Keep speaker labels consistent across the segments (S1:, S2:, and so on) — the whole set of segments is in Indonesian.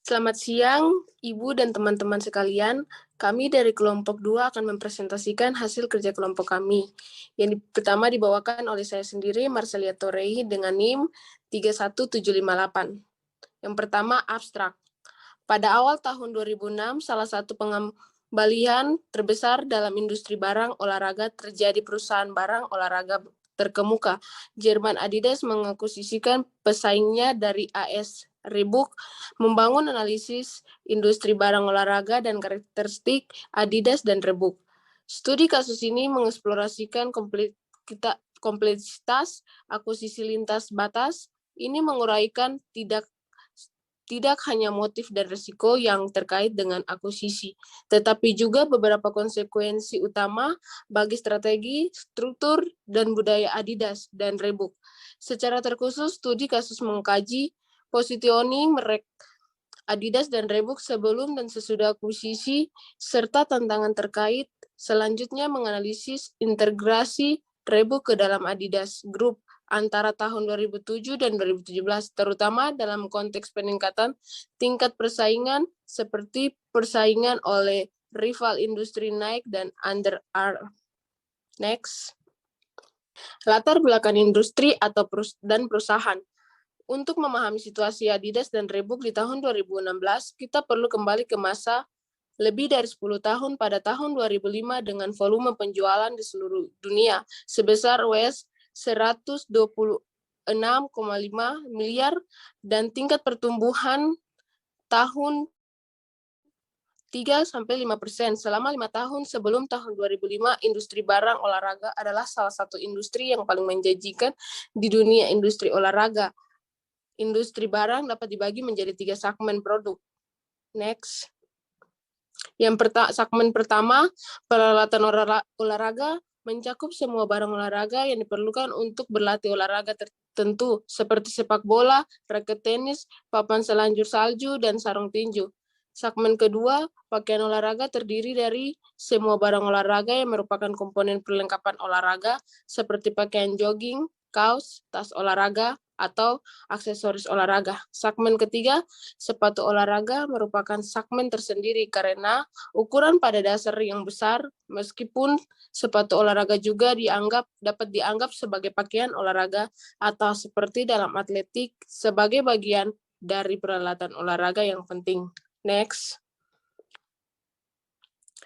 S1: Selamat siang, Ibu dan teman-teman sekalian. Kami dari kelompok 2 akan mempresentasikan hasil kerja kelompok kami. Yang pertama dibawakan oleh saya sendiri, Marcelia Torei, dengan NIM 31758. Yang pertama, abstrak. Pada awal tahun 2006, salah satu pengembalian terbesar dalam industri barang olahraga terjadi perusahaan barang olahraga terkemuka. Jerman Adidas mengakuisisikan pesaingnya dari AS Reebok, membangun analisis industri barang olahraga dan karakteristik Adidas dan Reebok. Studi kasus ini mengeksplorasikan kompleksitas akuisisi lintas batas. Ini menguraikan tidak hanya motif dan risiko yang terkait dengan akuisisi, tetapi juga beberapa konsekuensi utama bagi strategi, struktur, dan budaya Adidas dan Reebok. Secara terkhusus, studi kasus mengkaji positioning merek Adidas dan Reebok sebelum dan sesudah akuisisi, serta tantangan terkait. Selanjutnya menganalisis integrasi Reebok ke dalam Adidas Group antara tahun 2007 dan 2017, terutama dalam konteks peningkatan tingkat persaingan seperti persaingan oleh rival industri Nike dan Under Armour. Next. Latar belakang industri dan perusahaan. Untuk memahami situasi Adidas dan Reebok di tahun 2016, kita perlu kembali ke masa lebih dari 10 tahun pada tahun 2005 dengan volume penjualan di seluruh dunia sebesar US 126,5 miliar dan tingkat pertumbuhan tahun 3-5%. Selama 5 tahun sebelum tahun 2005, industri barang olahraga adalah salah satu industri yang paling menjanjikan di dunia industri olahraga. Industri barang dapat dibagi menjadi 3 segmen produk. Next. Segmen pertama, peralatan olahraga mencakup semua barang olahraga yang diperlukan untuk berlatih olahraga tertentu, seperti sepak bola, raket tenis, papan selanjur salju, dan sarung tinju. Segmen kedua, pakaian olahraga terdiri dari semua barang olahraga yang merupakan komponen perlengkapan olahraga, seperti pakaian jogging, kaos, tas olahraga, atau aksesoris olahraga. Segmen ketiga, sepatu olahraga merupakan segmen tersendiri karena ukuran pada dasar yang besar, meskipun sepatu olahraga juga dapat dianggap sebagai pakaian olahraga atau seperti dalam atletik sebagai bagian dari peralatan olahraga yang penting. Next.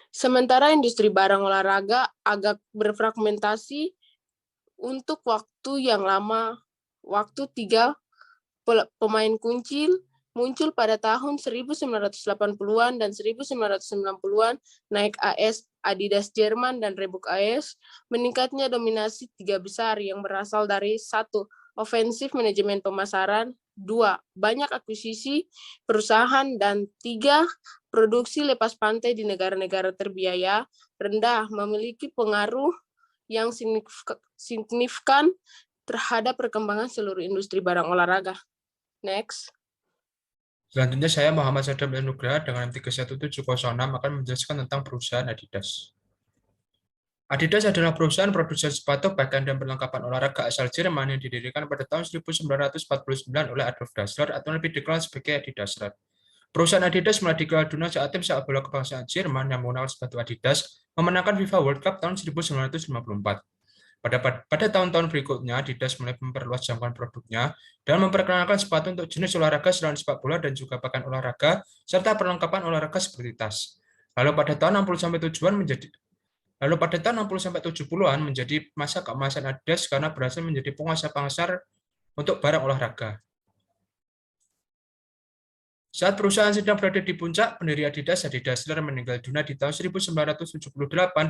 S1: Sementara industri barang olahraga agak berfragmentasi untuk waktu yang lama. Waktu 3 pemain kunci muncul pada tahun 1980-an dan 1990-an, Nike AS, Adidas Jerman, dan Reebok AS. Meningkatnya dominasi 3 besar yang berasal dari 1. Ofensif manajemen pemasaran, 2. Banyak akuisisi perusahaan, dan 3. Produksi lepas pantai di negara-negara terbiaya rendah memiliki pengaruh yang signifikan terhadap perkembangan seluruh industri barang olahraga. Next.
S2: Selanjutnya saya Muhammad Sadam Nugraha dengan 31706 akan menjelaskan tentang perusahaan Adidas. Adidas adalah perusahaan produsen sepatu, pakaian, dan perlengkapan olahraga asal Jerman yang didirikan pada tahun 1949 oleh Adolf Dassler atau lebih dikenal sebagai Adidasler. Perusahaan Adidas mulai dikenal dunia saat tim sepak bola kebangsaan Jerman yang menggunakan sepatu Adidas memenangkan FIFA World Cup tahun 1954. Pada tahun-tahun berikutnya, Adidas mulai memperluas jangkauan produknya dan memperkenalkan sepatu untuk jenis olahraga selain sepak bola dan juga pakaian olahraga serta perlengkapan olahraga seperti tas. Lalu pada tahun 60-70-an menjadi masa keemasan Adidas karena berhasil menjadi penguasa pasar untuk barang olahraga. Saat perusahaan sedang berada di puncak, pendiri Adidas, Adi Dassler, meninggal dunia di tahun 1978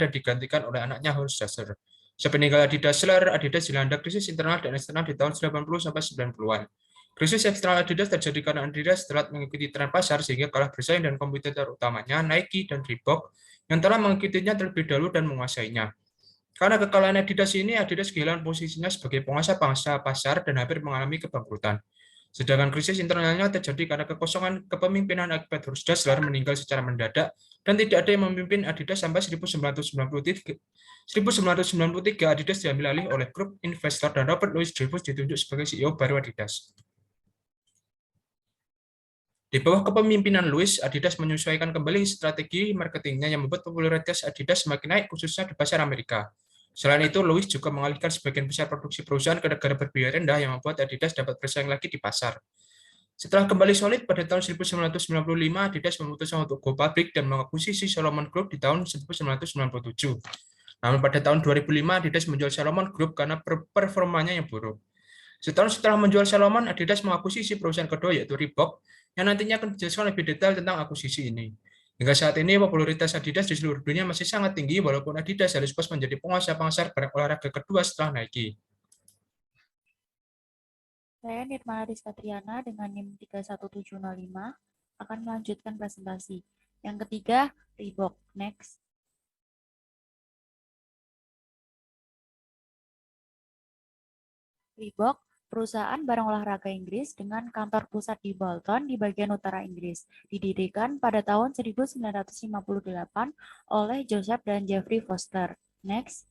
S2: dan digantikan oleh anaknya Horst Dassler. Sepeninggal Adi Dassler, Adidas dilanda krisis internal dan eksternal di tahun 80-90-an. Krisis eksternal Adidas terjadi karena Adidas telat mengikuti tren pasar sehingga kalah bersaing dan kompetitor utamanya Nike dan Reebok yang telah mengikutinya terlebih dahulu dan menguasainya. Karena kekalahan Adidas ini, Adidas kehilangan posisinya sebagai penguasa pasar dan hampir mengalami kebangkrutan. Sedangkan krisis internalnya terjadi karena kekosongan kepemimpinan akibat Horst Dassler meninggal secara mendadak dan tidak ada yang memimpin Adidas sampai 1993. 1993 Adidas diambil alih oleh grup investor dan Robert Louis Dreyfus ditunjuk sebagai CEO baru Adidas. Di bawah kepemimpinan Louis, Adidas menyesuaikan kembali strategi marketingnya yang membuat popularitas Adidas semakin naik khususnya di pasar Amerika. Selain itu, Louis juga mengalihkan sebagian besar produksi perusahaan ke negara berbiaya rendah yang membuat Adidas dapat bersaing lagi di pasar. Setelah kembali solid pada tahun 1995, Adidas memutuskan untuk go public dan mengakuisisi Salomon Group di tahun 1997. Namun pada tahun 2005, Adidas menjual Salomon Group karena performanya yang buruk. Setahun setelah menjual Salomon, Adidas mengakuisisi perusahaan kedua yaitu Reebok, yang nantinya akan dijelaskan lebih detail tentang akuisisi ini. Hingga saat ini, popularitas Adidas di seluruh dunia masih sangat tinggi, walaupun Adidas harus pas menjadi penguasa pasar barang olahraga kedua setelah Nike.
S3: Saya Nirmala Rizka Triana dengan NIM 31705 akan melanjutkan presentasi. Yang ketiga, Reebok. Next. Reebok, perusahaan barang olahraga Inggris dengan kantor pusat di Bolton di bagian utara Inggris, didirikan pada tahun 1958 oleh Joseph dan Jeffrey Foster. Next.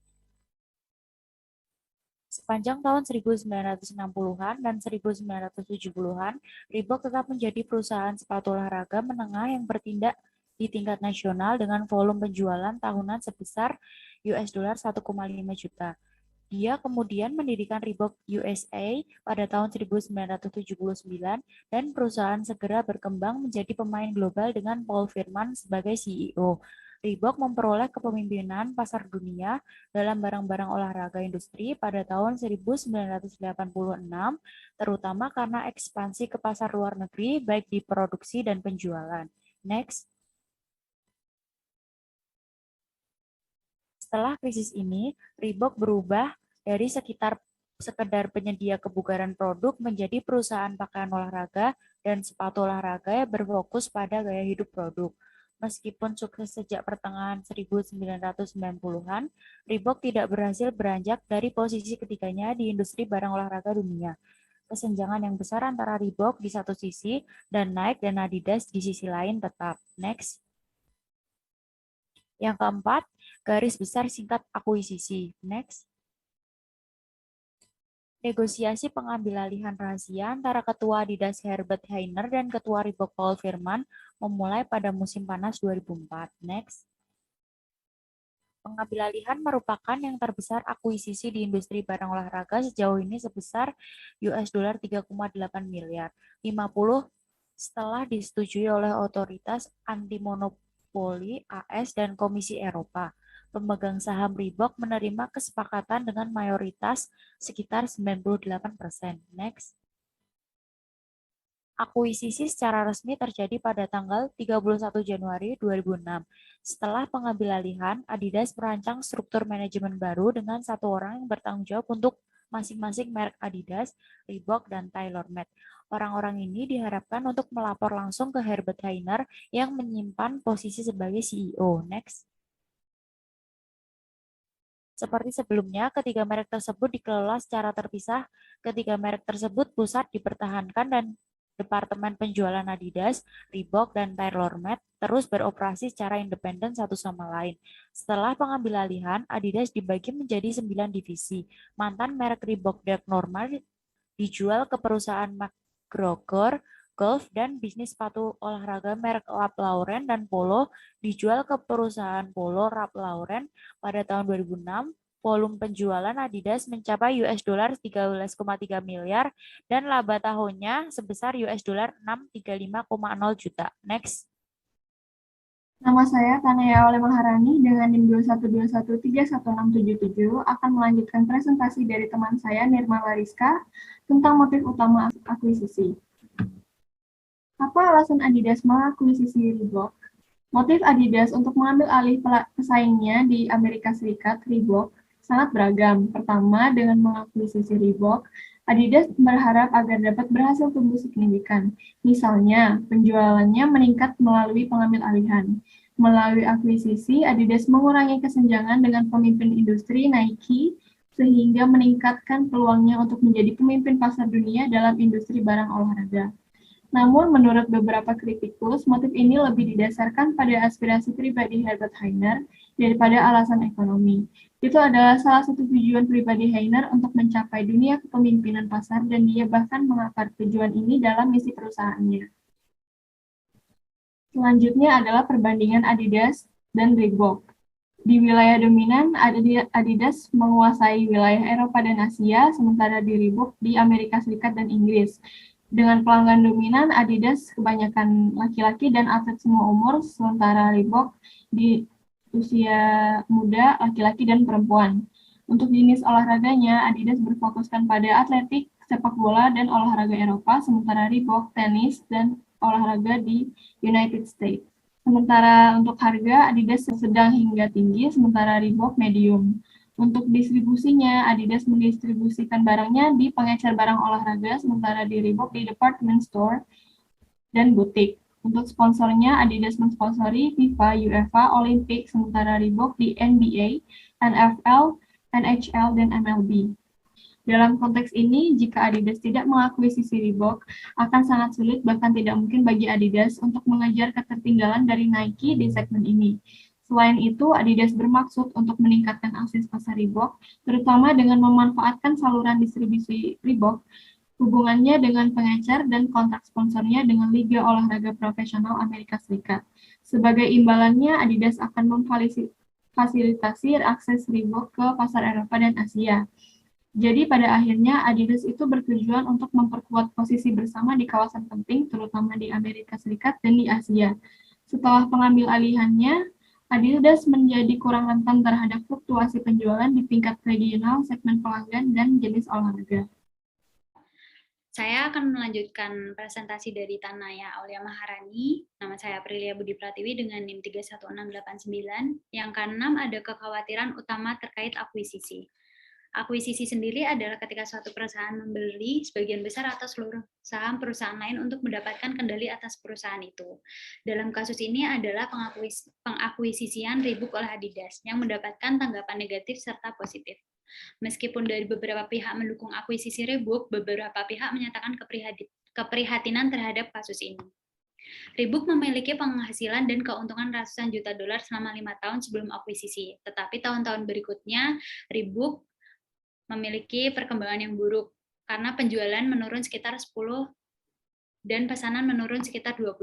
S3: Sepanjang tahun 1960-an dan 1970-an, Reebok tetap menjadi perusahaan sepatu olahraga menengah yang bertindak di tingkat nasional dengan volume penjualan tahunan sebesar $1,5 juta. Dia kemudian mendirikan Reebok USA pada tahun 1979 dan perusahaan segera berkembang menjadi pemain global dengan Paul Firman sebagai CEO. Reebok memperoleh kepemimpinan pasar dunia dalam barang-barang olahraga industri pada tahun 1986, terutama karena ekspansi ke pasar luar negeri baik di produksi dan penjualan. Next. Setelah krisis ini, Reebok berubah dari sekedar penyedia kebugaran produk menjadi perusahaan pakaian olahraga dan sepatu olahraga yang berfokus pada gaya hidup produk. Meskipun sukses sejak pertengahan 1990-an, Reebok tidak berhasil beranjak dari posisi ketiganya di industri barang olahraga dunia. Kesenjangan yang besar antara Reebok di satu sisi dan Nike dan Adidas di sisi lain tetap. Next. Yang keempat, garis besar singkat akuisisi. Next. Negosiasi pengambilalihan rahasia antara Ketua Adidas Herbert Hainer dan Ketua Reebok Paul Firman memulai pada musim panas 2004. Next. Pengambilalihan merupakan yang terbesar akuisisi di industri barang olahraga sejauh ini sebesar $3,8 miliar, 50 setelah disetujui oleh otoritas antimonopoli AS dan Komisi Eropa. Pemegang saham Reebok menerima kesepakatan dengan mayoritas sekitar 98%. Next. Akuisisi secara resmi terjadi pada tanggal 31 Januari 2006. Setelah pengambilalihan, Adidas merancang struktur manajemen baru dengan satu orang yang bertanggung jawab untuk masing-masing merek Adidas, Reebok, dan TaylorMade. Orang-orang ini diharapkan untuk melapor langsung ke Herbert Hainer yang menyimpan posisi sebagai CEO. Next. Seperti sebelumnya, ketiga merek tersebut dikelola secara terpisah. Ketiga merek tersebut pusat dipertahankan dan Departemen Penjualan Adidas, Reebok, dan TaylorMade terus beroperasi secara independen satu sama lain. Setelah pengambilalihan, Adidas dibagi menjadi 9 divisi. Mantan merek Reebok Dark Normal dijual ke perusahaan McGregor Golf dan bisnis sepatu olahraga merek Ralph Lauren dan Polo dijual ke perusahaan Polo Ralph Lauren pada tahun 2006. Volume penjualan Adidas mencapai $13,3 miliar dan laba tahunnya sebesar $635,0 juta. Next.
S4: Nama saya Tanaya Oleh Maharani dengan NIM 212131677 akan melanjutkan presentasi dari teman saya Nirmala Rizka tentang motif utama akuisisi. Apa alasan Adidas mengakuisisi Reebok? Motif Adidas untuk mengambil alih pesaingnya di Amerika Serikat, Reebok, sangat beragam. Pertama, dengan mengakuisisi Reebok, Adidas berharap agar dapat berhasil tumbuh signifikan. Misalnya, penjualannya meningkat melalui pengambil alihan. Melalui akuisisi, Adidas mengurangi kesenjangan dengan pemimpin industri Nike, sehingga meningkatkan peluangnya untuk menjadi pemimpin pasar dunia dalam industri barang olahraga. Namun, menurut beberapa kritikus, motif ini lebih didasarkan pada aspirasi pribadi Herbert Hainer daripada alasan ekonomi. Itu adalah salah satu tujuan pribadi Hainer untuk mencapai dunia kepemimpinan pasar dan dia bahkan mengakar tujuan ini dalam misi perusahaannya. Selanjutnya adalah perbandingan Adidas dan Reebok. Di wilayah dominan, Adidas menguasai wilayah Eropa dan Asia, sementara di Reebok di Amerika Serikat dan Inggris. Dengan pelanggan dominan, Adidas kebanyakan laki-laki dan atlet semua umur, sementara Reebok di usia muda, laki-laki dan perempuan. Untuk jenis olahraganya, Adidas berfokuskan pada atletik, sepak bola, dan olahraga Eropa, sementara Reebok, tenis, dan olahraga di United States. Sementara untuk harga, Adidas sedang hingga tinggi, sementara Reebok medium. Untuk distribusinya, Adidas mendistribusikan barangnya di pengecer barang olahraga, sementara di Reebok di department store dan butik. Untuk sponsornya, Adidas mensponsori FIFA, UEFA, Olympic, sementara Reebok di NBA, NFL, NHL, dan MLB. Dalam konteks ini, jika Adidas tidak mengakuisisi Reebok, akan sangat sulit bahkan tidak mungkin bagi Adidas untuk mengejar ketertinggalan dari Nike di segmen ini. Selain itu, Adidas bermaksud untuk meningkatkan akses pasar Reebok, terutama dengan memanfaatkan saluran distribusi Reebok, hubungannya dengan pengecer dan kontrak sponsornya dengan Liga Olahraga Profesional Amerika Serikat. Sebagai imbalannya, Adidas akan memfasilitasi akses Reebok ke pasar Eropa dan Asia. Jadi pada akhirnya Adidas itu bertujuan untuk memperkuat posisi bersama di kawasan penting, terutama di Amerika Serikat dan di Asia. Setelah pengambil alihannya, Adidas menjadi kurang rentan terhadap fluktuasi penjualan di tingkat regional, segmen pelanggan, dan jenis olahraga.
S5: Saya akan melanjutkan presentasi dari Tanaya Aulia Maharani. Nama saya Aprilia Budi Pratiwi dengan NIM 31689. Yang keenam ada kekhawatiran utama terkait akuisisi. Akuisisi sendiri adalah ketika suatu perusahaan membeli sebagian besar atau seluruh saham perusahaan lain untuk mendapatkan kendali atas perusahaan itu. Dalam kasus ini adalah pengakuisisian Reebok oleh Adidas yang mendapatkan tanggapan negatif serta positif. Meskipun dari beberapa pihak mendukung akuisisi Reebok, beberapa pihak menyatakan keprihatinan terhadap kasus ini. Reebok memiliki penghasilan dan keuntungan ratusan juta dolar selama 5 tahun sebelum akuisisi, tetapi tahun-tahun berikutnya Reebok memiliki perkembangan yang buruk karena penjualan menurun sekitar 10 dan pesanan menurun sekitar 20%.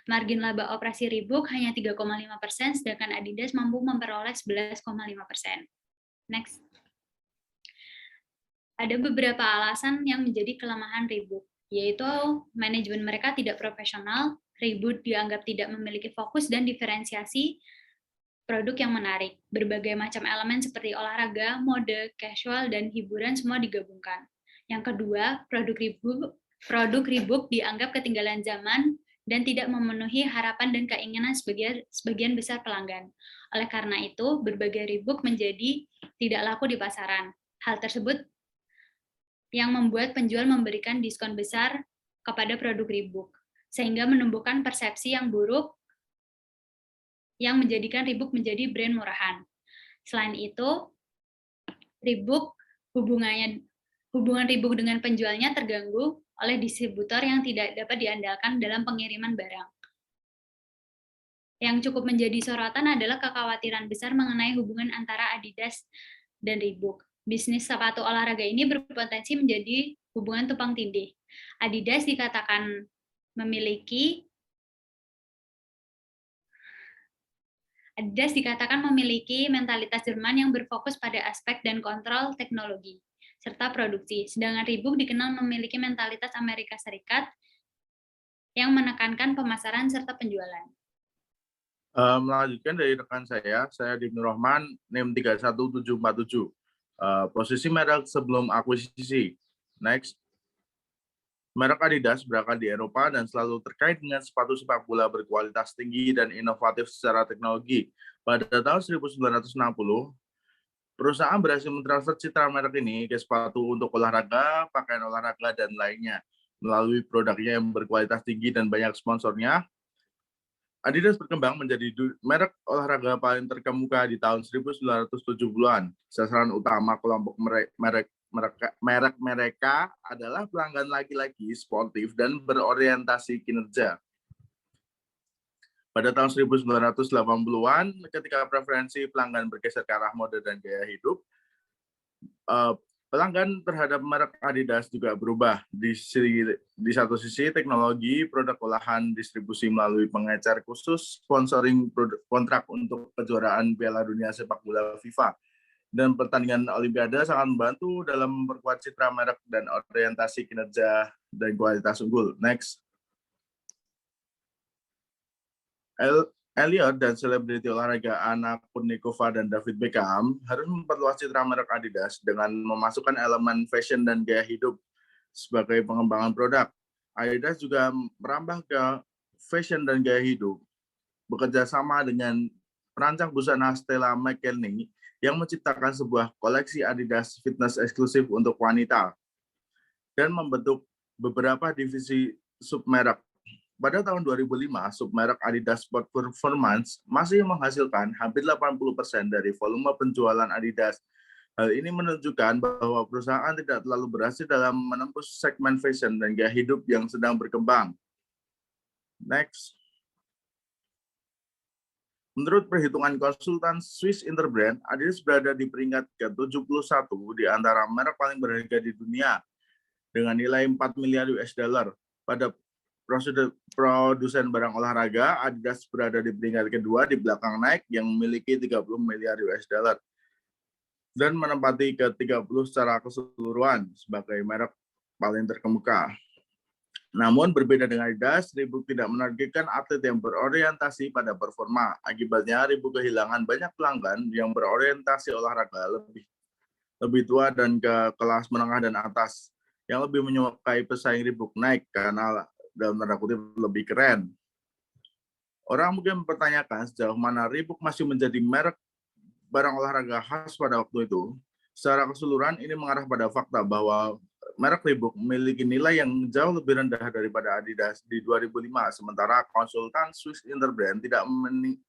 S5: Margin laba operasi Reebok hanya 3,5%, sedangkan Adidas mampu memperoleh 11,5%. Next. Ada beberapa alasan yang menjadi kelemahan Reebok, yaitu manajemen mereka tidak profesional, Reebok dianggap tidak memiliki fokus dan diferensiasi produk yang menarik. Berbagai macam elemen seperti olahraga, mode, casual, dan hiburan semua digabungkan. Yang kedua, produk Reebok dianggap ketinggalan zaman dan tidak memenuhi harapan dan keinginan sebagian besar pelanggan. Oleh karena itu, berbagai Reebok menjadi tidak laku di pasaran. Hal tersebut yang membuat penjual memberikan diskon besar kepada produk Reebok, sehingga menumbuhkan persepsi yang buruk yang menjadikan Reebok menjadi brand murahan. Selain itu, hubungan Reebok dengan penjualnya terganggu oleh distributor yang tidak dapat diandalkan dalam pengiriman barang. Yang cukup menjadi sorotan adalah kekhawatiran besar mengenai hubungan antara Adidas dan Reebok. Bisnis sepatu olahraga ini berpotensi menjadi hubungan tumpang tindih. Adidas dikatakan memiliki mentalitas Jerman yang berfokus pada aspek dan kontrol teknologi serta produksi, sedangkan Reebok dikenal memiliki mentalitas Amerika Serikat yang menekankan pemasaran serta penjualan.
S6: Melanjutkan dari rekan saya Dibnur Rahman, NIM 31747. Posisi merek sebelum akuisisi. Next. Merek Adidas berangkat di Eropa dan selalu terkait dengan sepatu sepak bola berkualitas tinggi dan inovatif secara teknologi. Pada tahun 1960, perusahaan berhasil mentransfer citra merek ini ke sepatu untuk olahraga, pakaian olahraga, dan lainnya. Melalui produknya yang berkualitas tinggi dan banyak sponsornya, Adidas berkembang menjadi merek olahraga paling terkemuka di tahun 1970-an. Sasaran utama kelompok merek mereka adalah pelanggan laki-laki, sportif, dan berorientasi kinerja. Pada tahun 1980-an, ketika preferensi pelanggan bergeser ke arah mode dan gaya hidup, Pelanggan terhadap merek Adidas juga berubah. Di satu sisi, teknologi, produk olahan, distribusi melalui pengecer khusus, sponsoring kontrak untuk kejuaraan Piala Dunia Sepak Bola FIFA, dan pertandingan Olimpiade sangat membantu dalam memperkuat citra merek dan orientasi kinerja dan kualitas unggul. Next. Elliot dan selebriti olahraga Anna Kournikova dan David Beckham harus memperluas citra merek Adidas dengan memasukkan elemen fashion dan gaya hidup sebagai pengembangan produk. Adidas juga merambah ke fashion dan gaya hidup, bekerja sama dengan perancang busana Stella McCartney yang menciptakan sebuah koleksi Adidas fitness eksklusif untuk wanita dan membentuk beberapa divisi submerek. Pada tahun 2005, submerek Adidas Sport Performance masih menghasilkan hampir 80% dari volume penjualan Adidas. Hal ini menunjukkan bahwa perusahaan tidak terlalu berhasil dalam menembus segmen fashion dan gaya hidup yang sedang berkembang. Next. Menurut perhitungan konsultan Swiss Interbrand, Adidas berada di peringkat ke-71 di antara merek paling berharga di dunia dengan nilai 4 miliar US dollar. Pada produsen barang olahraga, Adidas berada di peringkat kedua di belakang Nike yang memiliki 30 miliar US dollar dan menempati ke-30 secara keseluruhan sebagai merek paling terkemuka. Namun berbeda dengan Adidas, Reebok tidak menargetkan atlet yang berorientasi pada performa. Akibatnya Reebok kehilangan banyak pelanggan yang berorientasi olahraga lebih tua dan ke kelas menengah dan atas, yang lebih menyukai pesaing Reebok Nike karena dalam tanda kutip lebih keren. Orang mungkin mempertanyakan sejauh mana Reebok masih menjadi merek barang olahraga khas pada waktu itu. Secara keseluruhan ini mengarah pada fakta bahwa merek Reebok memiliki nilai yang jauh lebih rendah daripada Adidas di 2005, sementara konsultan Swiss Interbrand tidak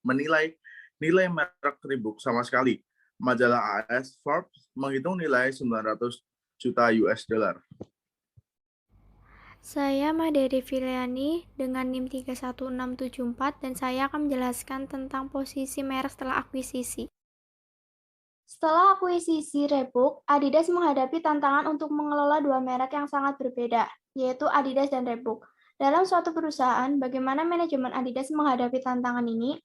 S6: menilai nilai merek Reebok sama sekali. Majalah AS Forbes menghitung nilai 900 juta US dollar.
S7: Saya Mahdari Filiani dengan NIM 31674 dan saya akan menjelaskan tentang posisi merek setelah akuisisi.
S4: Setelah akuisisi Reebok, Adidas menghadapi tantangan untuk mengelola dua merek yang sangat berbeda, yaitu Adidas dan Reebok. Dalam suatu perusahaan, bagaimana manajemen Adidas menghadapi tantangan ini?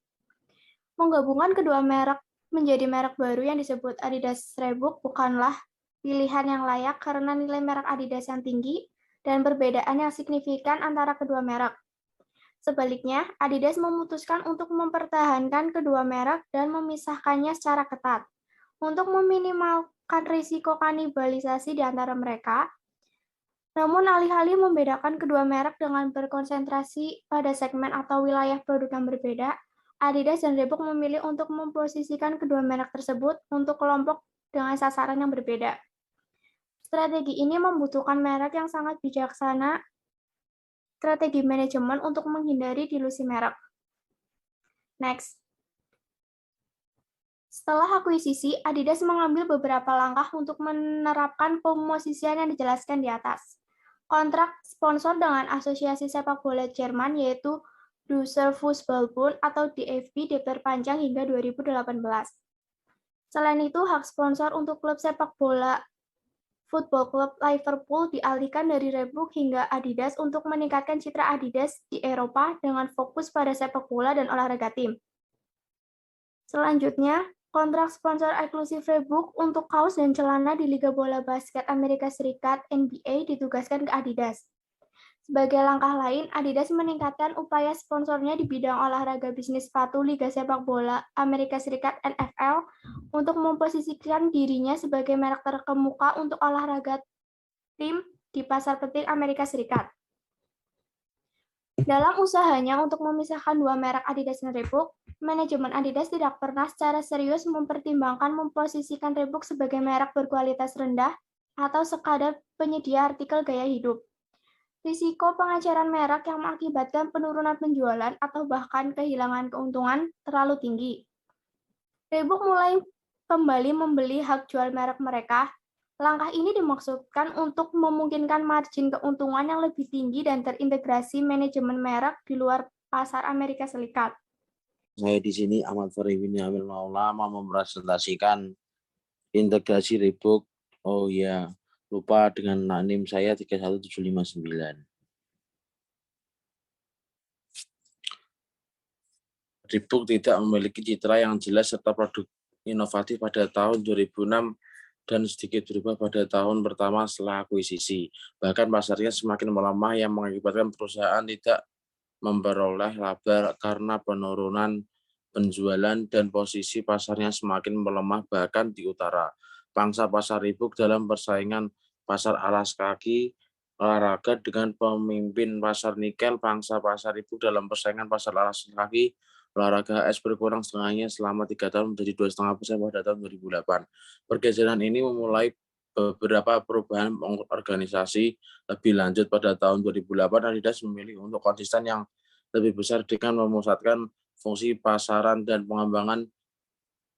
S4: Menggabungkan kedua merek menjadi merek baru yang disebut Adidas Reebok bukanlah pilihan yang layak karena nilai merek Adidas yang tinggi dan perbedaan yang signifikan antara kedua merek. Sebaliknya, Adidas memutuskan untuk mempertahankan kedua merek dan memisahkannya secara ketat. Untuk meminimalkan risiko kanibalisasi di antara mereka, namun alih-alih membedakan kedua merek dengan berkonsentrasi pada segmen atau wilayah produk yang berbeda, Adidas dan Reebok memilih untuk memposisikan kedua merek tersebut untuk kelompok dengan sasaran yang berbeda. Strategi ini membutuhkan merek yang sangat bijaksana, strategi manajemen untuk menghindari dilusi merek. Next. Setelah akuisisi, Adidas mengambil beberapa langkah untuk menerapkan pemosisian yang dijelaskan di atas. Kontrak sponsor dengan Asosiasi Sepak Bola Jerman yaitu Deutscher Fußball-Bund atau DFB diperpanjang hingga 2018. Selain itu, hak sponsor untuk klub sepak bola Football Club Liverpool dialihkan dari Reebok hingga Adidas untuk meningkatkan citra Adidas di Eropa dengan fokus pada sepak bola dan olahraga tim. Selanjutnya, kontrak sponsor eksklusif Reebok untuk kaos dan celana di Liga Bola Basket Amerika Serikat NBA ditugaskan ke Adidas. Sebagai langkah lain, Adidas meningkatkan upaya sponsornya di bidang olahraga bisnis sepatu Liga Sepak Bola Amerika Serikat NFL untuk memposisikan dirinya sebagai merek terkemuka untuk olahraga tim di pasar penting Amerika Serikat. Dalam usahanya untuk memisahkan dua merek Adidas dan Reebok, manajemen Adidas tidak pernah secara serius mempertimbangkan memposisikan Reebok sebagai merek berkualitas rendah atau sekadar penyedia artikel gaya hidup. Risiko pengecaran merek yang mengakibatkan penurunan penjualan atau bahkan kehilangan keuntungan terlalu tinggi. Reebok mulai kembali membeli hak jual merek mereka. Langkah ini dimaksudkan untuk memungkinkan margin keuntungan yang lebih tinggi dan terintegrasi manajemen merek di luar pasar Amerika Serikat.
S8: Saya di sini Ahmad Farih bin Amil Maula mau mempresentasikan integrasi Reebok Oh iya, lupa dengan NIM saya 31759. Reebok tidak memiliki citra yang jelas serta produk inovatif pada tahun 2006 dan sedikit berubah pada tahun pertama setelah akuisisi. Bahkan pasarnya semakin melemah yang mengakibatkan perusahaan tidak memperoleh laba karena penurunan penjualan dan posisi pasarnya semakin melemah bahkan di utara. Pangsa pasar Reebok dalam persaingan pasar alas kaki olahraga dengan pemimpin pasar nikel, pangsa pasar Reebok dalam persaingan pasar alas kaki olahraga es berkurang setengahnya selama 3 tahun menjadi 2,5% pada tahun 2008. Pergeseran ini memulai beberapa perubahan organisasi lebih lanjut pada tahun 2008. Adidas memilih untuk konsisten yang lebih besar dengan memusatkan fungsi pasaran dan pengembangan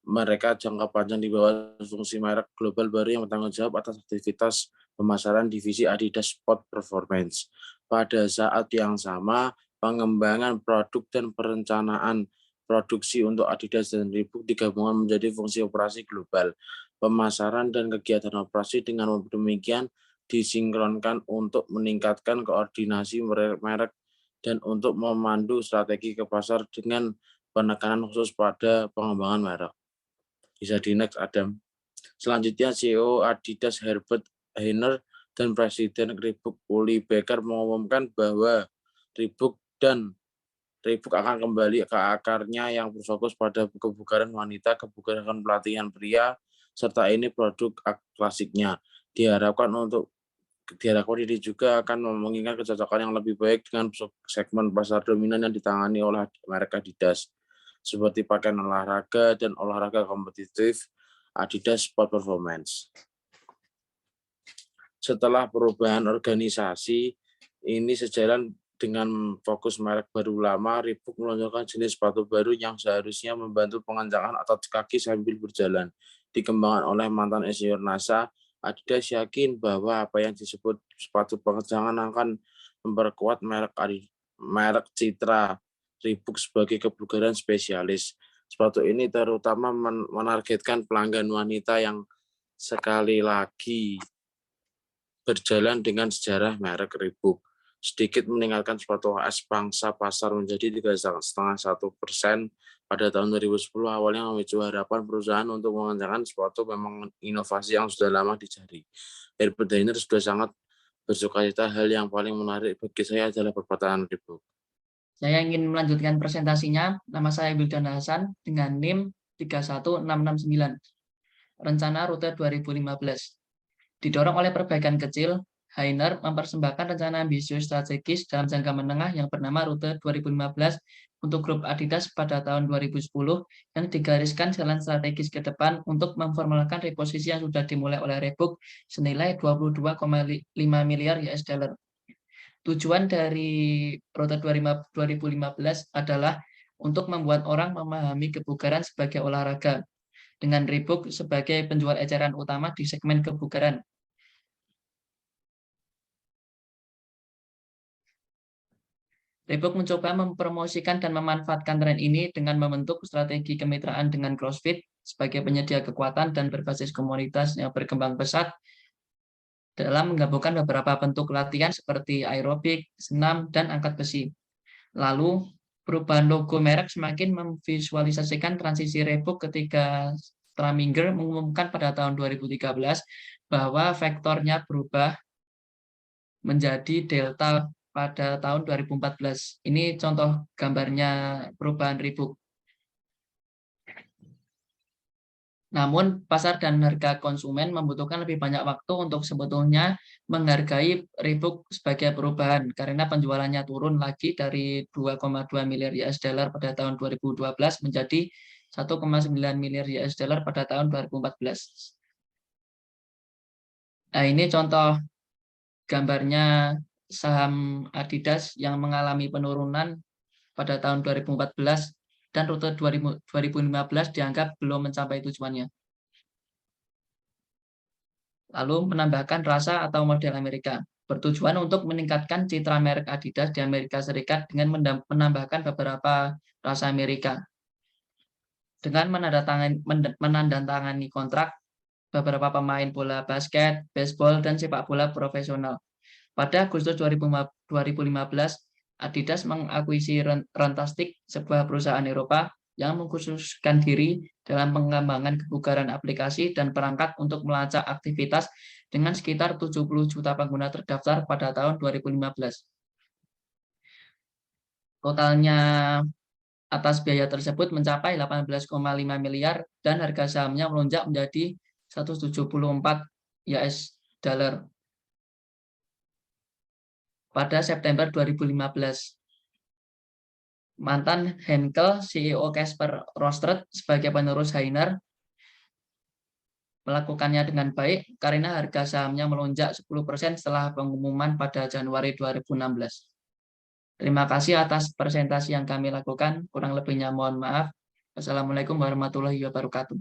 S8: mereka jangka panjang di bawah fungsi merek global baru yang bertanggung jawab atas aktivitas pemasaran divisi Adidas Sport Performance. Pada saat yang sama, pengembangan produk dan perencanaan produksi untuk Adidas dan Reebok digabungkan menjadi fungsi operasi global. Pemasaran dan kegiatan operasi dengan demikian disinkronkan untuk meningkatkan koordinasi merek dan untuk memandu strategi ke pasar dengan penekanan khusus pada pengembangan merek. Bisa di next, Adam. Selanjutnya, CEO Adidas Herbert Hainer dan Presiden Reebok Uli Becker mengumumkan bahwa Reebok akan kembali ke akarnya yang berfokus pada kebugaran wanita, kebugaran pelatihan pria, serta ini produk klasiknya. Diharapkan ini juga akan menginginkan kecocokan yang lebih baik dengan segmen pasar dominan yang ditangani oleh merek Adidas, seperti pakaian olahraga dan olahraga kompetitif Adidas Sport Performance. Setelah perubahan organisasi ini sejalan dengan fokus merek baru lama, Reebok meluncurkan jenis sepatu baru yang seharusnya membantu pengencangan otot kaki sambil berjalan. Dikembangkan oleh mantan insinyur NASA, Adidas yakin bahwa apa yang disebut sepatu pengencangan akan memperkuat merek citra Reebok sebagai kebugaran spesialis. Sepatu ini terutama menargetkan pelanggan wanita yang sekali lagi berjalan dengan sejarah merek Reebok. Sedikit meninggalkan sepatu es pangsa pasar menjadi 3,5% pada tahun 2010, awalnya memicu harapan perusahaan untuk mengencangkan sepatu memang inovasi yang sudah lama dicari. Herbert Hainer sudah sangat bersukacita. Hal yang paling menarik bagi saya adalah perpataan Reebok.
S9: Saya ingin melanjutkan presentasinya. Nama saya Wildan Hasan dengan NIM 31669. Rencana rute 2015. Didorong oleh perbaikan kecil, Hainer mempersembahkan rencana ambisius strategis dalam jangka menengah yang bernama Rute 2015 untuk grup Adidas pada tahun 2010 yang digariskan jalan strategis ke depan untuk memformalkan reposisi yang sudah dimulai oleh Reebok senilai 22,5 miliar US$. Tujuan dari Rute 2015 adalah untuk membuat orang memahami kebugaran sebagai olahraga, dengan Reebok sebagai penjual eceran utama di segmen kebugaran. Reebok mencoba mempromosikan dan memanfaatkan tren ini dengan membentuk strategi kemitraan dengan CrossFit sebagai penyedia kekuatan dan berbasis komunitas yang berkembang pesat dalam menggabungkan beberapa bentuk latihan seperti aerobik, senam, dan angkat besi. Lalu, perubahan logo merek semakin memvisualisasikan transisi Reebok ketika Straminger mengumumkan pada tahun 2013 bahwa vektornya berubah menjadi delta pada tahun 2014. Ini contoh gambarnya perubahan Reebok. Namun, pasar dan harga konsumen membutuhkan lebih banyak waktu untuk sebetulnya menghargai Reebok sebagai perubahan, karena penjualannya turun lagi dari 2,2 miliar US$ pada tahun 2012 menjadi 1,9 miliar US$ pada tahun 2014. Nah, ini contoh gambarnya saham Adidas yang mengalami penurunan pada tahun 2014 dan rute 2015 dianggap belum mencapai tujuannya. Lalu menambahkan rasa atau model Amerika, bertujuan untuk meningkatkan citra merek Adidas di Amerika Serikat dengan menambahkan beberapa rasa Amerika. Dengan menandatangani kontrak, beberapa pemain bola basket, baseball, dan sepak bola profesional. Pada Agustus 2015, Adidas mengakuisisi Runtastic, sebuah perusahaan Eropa yang mengkhususkan diri dalam pengembangan kebugaran aplikasi dan perangkat untuk melacak aktivitas dengan sekitar 70 juta pengguna terdaftar pada tahun 2015. Totalnya atas biaya tersebut mencapai 18,5 miliar dan harga sahamnya melonjak menjadi 174 US dollar pada September 2015. Mantan Henkel CEO Casper Rostred sebagai penerus Hainer melakukannya dengan baik karena harga sahamnya melonjak 10% setelah pengumuman pada Januari 2016. Terima kasih atas presentasi yang kami lakukan. Kurang lebihnya mohon maaf. Wassalamualaikum warahmatullahi wabarakatuh.